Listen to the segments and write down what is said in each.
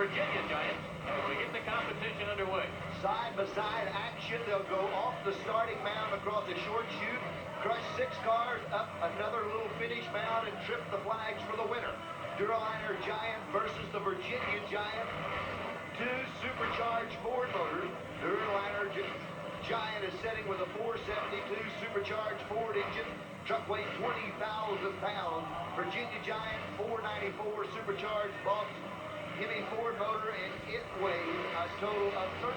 Virginia Giant as we get the competition underway. Side-by-side action. They'll go off the starting mound across a short chute, crush 6 cars, up another little finish mound, and trip the flags for the winner. Duraliner Giant versus the Virginia Giant. 2 supercharged Ford motors. Duraliner Giant is setting with a 472 supercharged Ford engine. Truck weighs 20,000 pounds. Virginia Giant 494 supercharged Boss Hemi Ford motor, and it weighs a total of 13,000.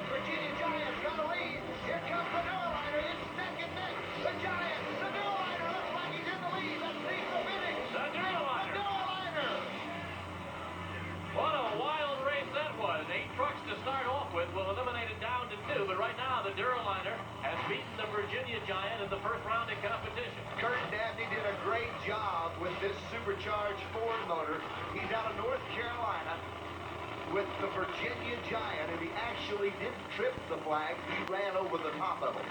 Virginia Giant's got a lead. Here comes the Duraliner. It's neck and neck. The Giant, the Duraliner looks like he's in the lead. Let's see the finish. The Duraliner. The Duraliner. What a wild race that was. 8 trucks to start off with. We'll eliminate it down to 2, but right now the Duraliner has beaten the Virginia Giant in the first round of competition. Kurt Dabney did a great job with this supercharged Ford motor. He's out of North Carolina with the Virginia Giant, and he actually didn't trip the flag. He ran over the top of it.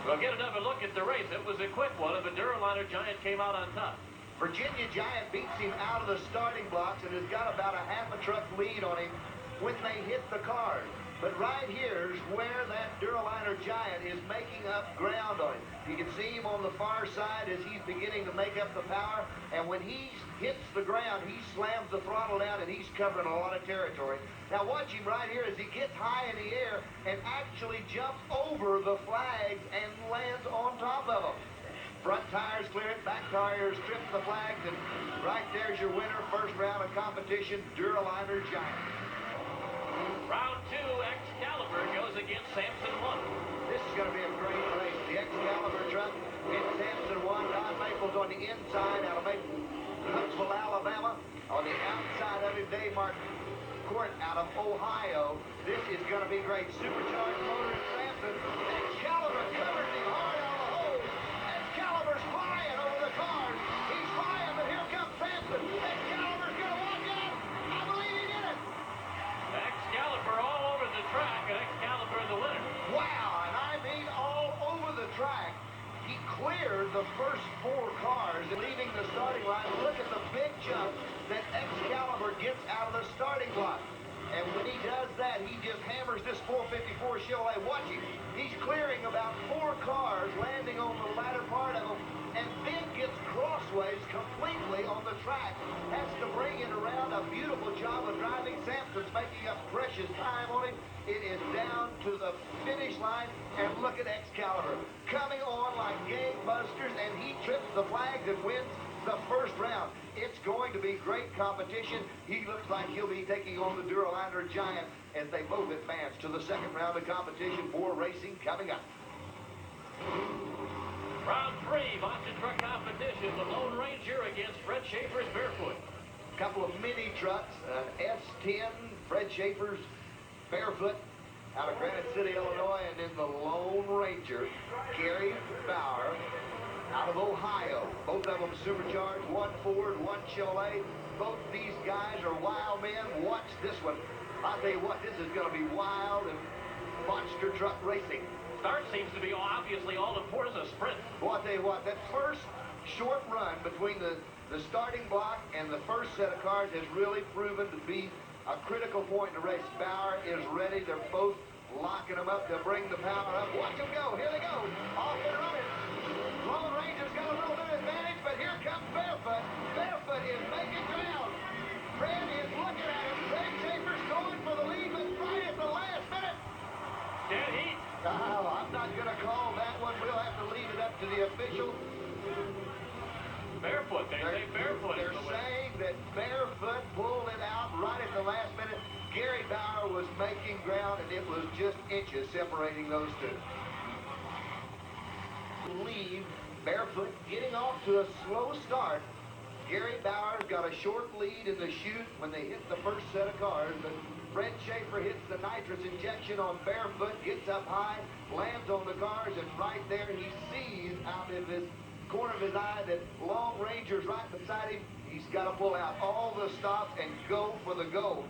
We'll get another look at the race. It was a quick one, and the Duraliner Giant came out on top. Virginia Giant beats him out of the starting blocks and has got about a half a truck lead on him when they hit the cars. But right here's where that Duraliner Giant is making up ground on him. You can see him on the far side as he's beginning to make up the power. And when he hits the ground, he slams the throttle down and he's covering a lot of territory. Now watch him right here as he gets high in the air and actually jumps over the flags and lands on top of them. Front tires clear it, back tires strip the flags, and right there's your winner. First round of competition, Duraliner Giant. Round 2, Excalibur goes against Samson 1. This is going to be a great race. The Excalibur truck in Samson 1. Don Maples on the inside out of Huntsville, Alabama. On the outside of it, Dave Martin Court out of Ohio. This is going to be great. Supercharged motor in Samson. Excalibur covers him hard on the hole. Excalibur's flying over the cars. He's flying, but here comes Samson. Excalibur's going to walk out. I believe he did it. Excalibur all over the track, and Excalibur the winner. Wow, and I mean all over the track. He cleared the first 4 cars, leaving the starting line. Look at the big jump that Excalibur gets out of the starting block. And when he does that, he just hammers this 454 Chevrolet. Watch him. He's clearing about 4 cars, landing on the latter part of them, and then gets crossways completely on the track. Has to bring it around. A beautiful job of driving. Samson's making up precious time on him. It is down to the finish line, and look at Excalibur coming on like gangbusters, and he trips the flags and wins the first round. It's going to be great competition. He looks like he'll be taking on the Duraliner Giant as they both advance to the second round of competition. More racing coming up. Round 3, monster truck competition. The Lone Ranger against Fred Schaefer's Barefoot. A couple of mini trucks, an S10, Fred Schaefer's Barefoot out of Granite City, Illinois, and then the Lone Ranger, Gary Bauer, out of Ohio. Both of them supercharged, 1 Ford, 1 Chevrolet. Both these guys are wild men. Watch this one. I'll tell you what, this is going to be wild and monster truck racing. Start seems to be obviously all important as a sprint. Well, I'll tell you what, that first short run between the starting block and the first set of cars has really proven to be a critical point in the race. Bauer is ready. They're both locking them up to bring the power up. Watch them go. Here they go. Off and running. Lone Ranger's got a little bit of advantage, but here comes Barefoot. Barefoot is making ground. Fred is looking at him. Fred Schaefer's going for the lead, but right at the last minute. Dead heat. Oh, I'm not going to call that one. We'll have to leave it up to the official. Barefoot. They say Barefoot. They're saying that Barefoot pulled it out right at the last minute. Gary Bauer was making ground, and it was just inches separating those two. Lead, Barefoot getting off to a slow start. Gary Bauer's got a short lead in the chute when they hit the first set of cars, but Fred Schaefer hits the nitrous injection on Barefoot, gets up high, lands on the cars, and right there he sees out of his corner of his eye that Lone Ranger's right beside him. He's got to pull out all the stops and go for the goal.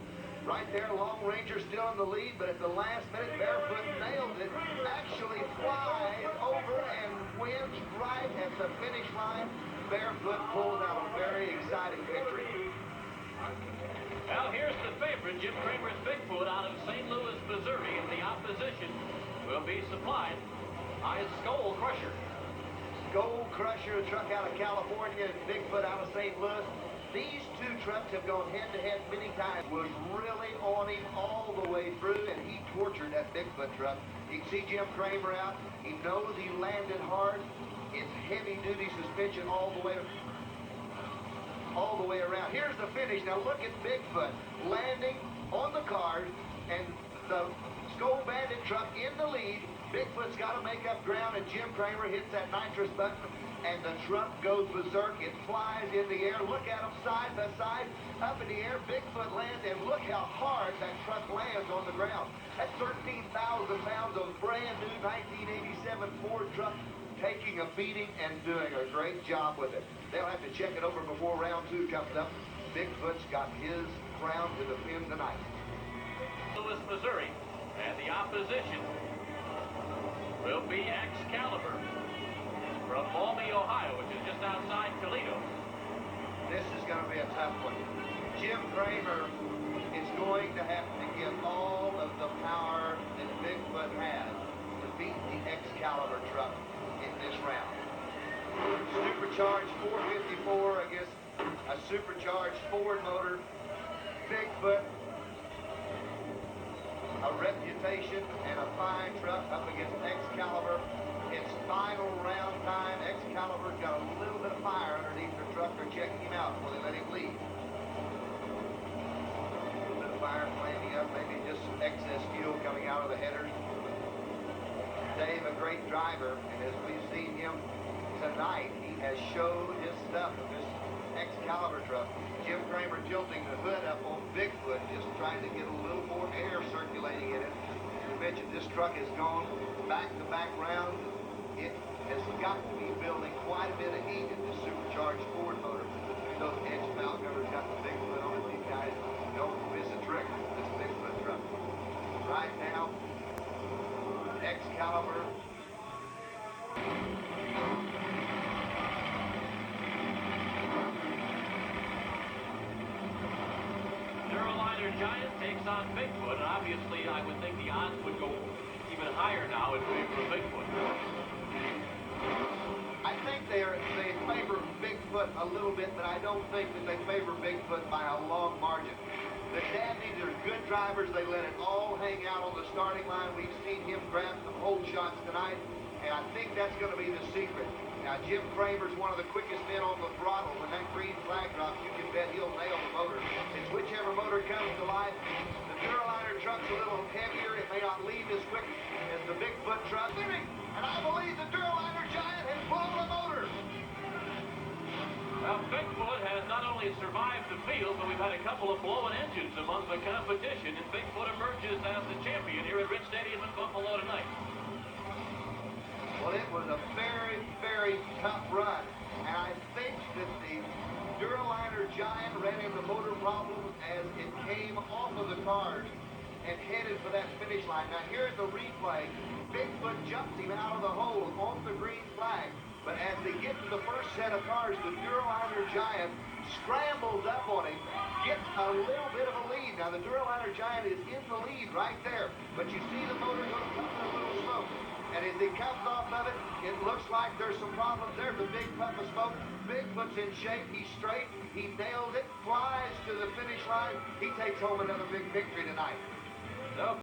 Right there, Lone Ranger still in the lead, but at the last minute, Barefoot nails it, actually flies over and wins right at the finish line. Barefoot pulls out a very exciting victory. Well, here's the favorite, Jim Cramer's Bigfoot out of St. Louis, Missouri, and the opposition will be supplied by Skoal Crusher. Skoal Crusher, a truck out of California, and Bigfoot out of St. Louis. These two trucks have gone head-to-head many times. Was really on him all the way through, and he tortured that Bigfoot truck. You can see Jim Cramer out. He knows he landed hard. It's heavy-duty suspension all the way around. Here's the finish. Now look at Bigfoot landing on the cars, and the Skoal Bandit truck in the lead. Bigfoot's got to make up ground, and Jim Cramer hits that nitrous button, and the truck goes berserk. It flies in the air. Look at them side by side, up in the air. Bigfoot lands, and look how hard that truck lands on the ground. That's 13,000 pounds of brand new 1987 Ford truck, taking a beating and doing a great job with it. They'll have to check it over before round two comes up. Bigfoot's got his crown to defend tonight. Louis, Missouri, and the opposition will be Excalibur from Maumee, Ohio, which is just outside Toledo. This is going to be a tough one. Jim Cramer is going to have to give all of the power that Bigfoot has to beat the Excalibur truck in this round. Supercharged 454 against a supercharged Ford motor. Bigfoot, a reputation and a fine truck up against Excalibur. It's final round time. Excalibur's got a little bit of fire underneath their truck. They're checking him out before they let him leave. A little bit of fire flaming up, maybe just some excess fuel coming out of the headers. Dave, a great driver, and as we've seen him tonight, he has showed his stuff with this Excalibur truck. Jim Cramer tilting the hood up on Bigfoot, just trying to get a little more air circulating in it. As we mentioned, this truck has gone back-to-back rounds. It has got to be building quite a bit of heat in this supercharged Ford motor. Those edge valve covers got the Bigfoot on it. These guys don't miss a trick with this Bigfoot truck. Right now, Excalibur. Duraliner Giant takes on Bigfoot, and obviously I would think the odds would go even higher now in favor of Bigfoot. I think they favor Bigfoot a little bit, but I don't think that they favor Bigfoot by a long margin. The Dandies are good drivers. They let it all hang out on the starting line. We've seen him grab some hold shots tonight, and I think that's going to be the secret. Now, Jim Cramer's one of the quickest men on the throttle. When that green flag drops, you can bet he'll nail the motor. It's whichever motor comes to life. The Duraliner truck's a little heavier. It may not leave as quick as the Bigfoot truck. And I believe the Duraliner Giant has blown the motor. Well, Bigfoot has not only survived the field, but we've had a couple of blowing engines among the competition, and Bigfoot emerges as the champion here at Rich Stadium in Buffalo tonight. Well, it was a very, very tough run, and I think that the Duraliner Giant ran into motor problems as it came off of the cars and headed for that finish line. Now, here at the replay, Bigfoot jumps him out of the hole on the green flag. But as they get to the first set of cars, the Duraliner Giant scrambles up on him, gets a little bit of a lead. Now, the Duraliner Giant is in the lead right there, but you see the motor go up in a little smoke. And as he comes off of it, it looks like there's some problems there. The big puff of smoke. Bigfoot's in shape. He's straight. He nails it, flies to the finish line. He takes home another big victory tonight.